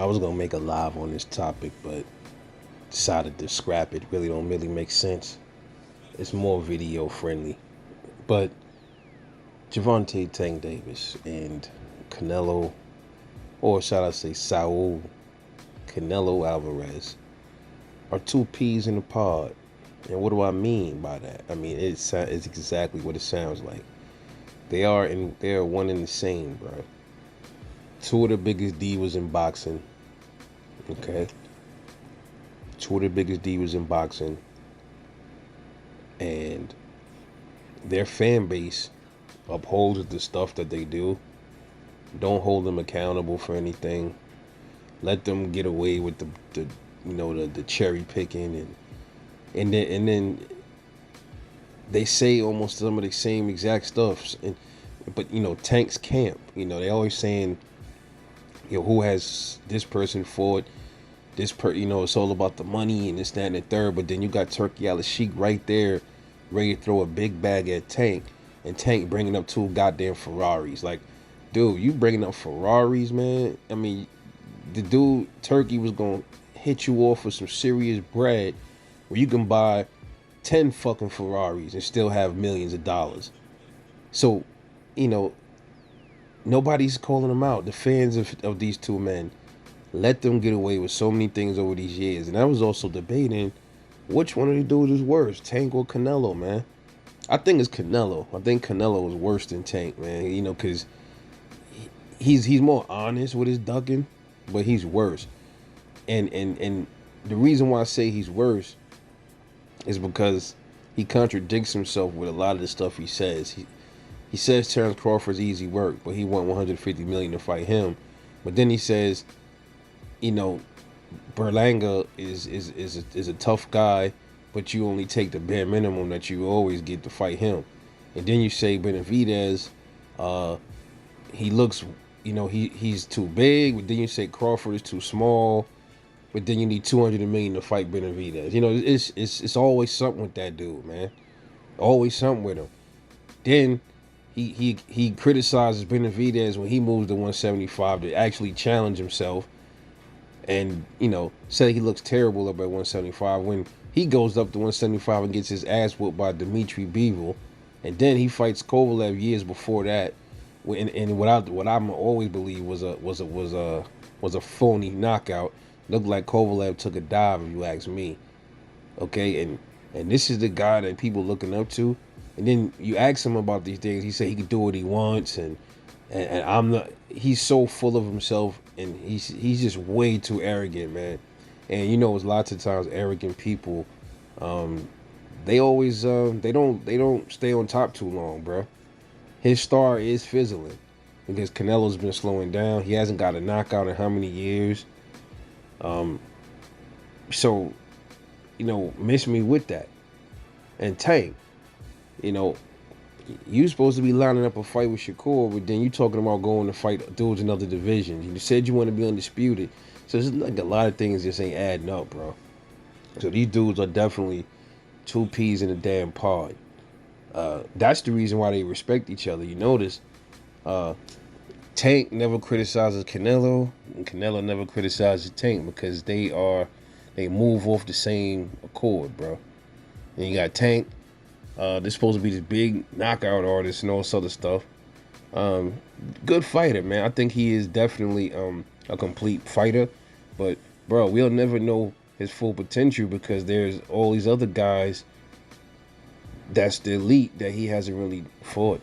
I was gonna make a live on this topic, but decided to scrap it. Really don't really make sense. It's more video friendly. But Gervonta Tank Davis and Canelo, or should I say Saul Canelo Alvarez, are two peas in a pod. And what do I mean by that? I mean it's exactly what it sounds like. They are one and the same, bro. Two of the biggest divas in boxing. Okay, two of the biggest divas in boxing, and their fan base upholds the stuff that they do. Don't hold them accountable for anything. Let them get away with the the cherry picking and then they say almost some of the same exact stuff. But Tank's camp. They always saying who has this person fought. It's all about the money and this, that, and the third. But then you got Turkey Al-Sheikh right there, ready to throw a big bag at Tank, and Tank bringing up two goddamn Ferraris. Like, dude, you bringing up Ferraris, man? I mean, the dude Turkey was gonna hit you off with some serious bread, where you can buy 10 fucking Ferraris and still have millions of dollars. So, you know, nobody's calling them out. The fans of these two men let them get away with so many things over these years. And I was also debating which one of the dudes is worse, Tank or Canelo, man. I think it's Canelo. I think Canelo is worse than Tank, man. Because he's more honest with his ducking, but he's worse. And the reason why I say he's worse is because he contradicts himself with a lot of the stuff he says. He says Terrence Crawford's easy work, but he want 150 million to fight him. But then he says, Berlanga is a tough guy, but you only take the bare minimum that you always get to fight him. And then you say Benavidez, he looks, he's too big. But then you say Crawford is too small. But then you need 200 million to fight Benavidez. It's always something with that dude, man. Always something with him. Then he criticizes Benavidez when he moves to 175 to actually challenge himself, and say he looks terrible up at 175 when he goes up to 175 and gets his ass whooped by Dmitry Bivol, and then he fights Kovalev years before that, and what I'm always believe was a phony knockout. Looked like Kovalev took a dive, if you ask me. Okay, and this is the guy that people looking up to. And then you ask him about these things, he said he can do what he wants, and I'm not. He's so full of himself, and he's just way too arrogant, man. And it's lots of times arrogant people, they always they don't stay on top too long, bro. His star is fizzling because Canelo's been slowing down. He hasn't got a knockout in how many years? So, miss me with that. And Tank, you supposed to be lining up a fight with Shakur, but then you talking about going to fight dudes in other divisions. You said you want to be undisputed. So it's like a lot of things just ain't adding up, bro. So these dudes are definitely two peas in a damn pod. That's the reason why they respect each other. You notice, Tank never criticizes Canelo, and Canelo never criticizes Tank because they move off the same accord, bro. And you got Tank, they're supposed to be this big knockout artist and all this other stuff. Good fighter, man. I think he is definitely a complete fighter, but bro, we'll never know his full potential because there's all these other guys that's the elite that he hasn't really fought.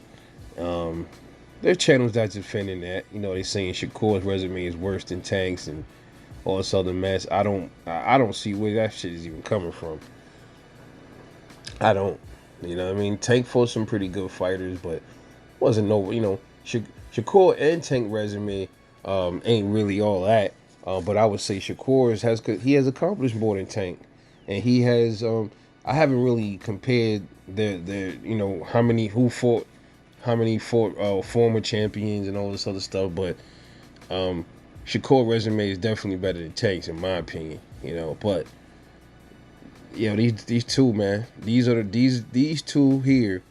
There's channels that's defending that. They saying Shakur's resume is worse than Tank's and all this other mess. I don't see where that shit is even coming from. I don't. Tank fought some pretty good fighters, but wasn't no. Shakur and Tank resume ain't really all that. But I would say Shakur's has accomplished more than Tank, and he has. I haven't really compared how many fought former champions and all this other stuff, but Shakur resume is definitely better than Tank's in my opinion. But these two, man, these two here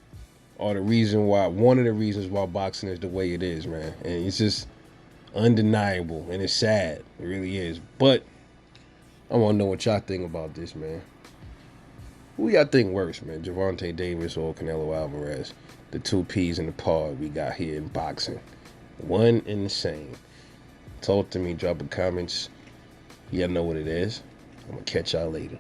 are one of the reasons why boxing is the way it is, man. And it's just Undeniable. And it's sad. It really is. But I want to know what y'all think about this, man. Who y'all think worse, man? Gervonta Davis or Canelo Alvarez? The two peas in the pod we got here in boxing. One and the same. Talk to me, drop a comments. Y'all know what it is. I'm going to catch y'all later.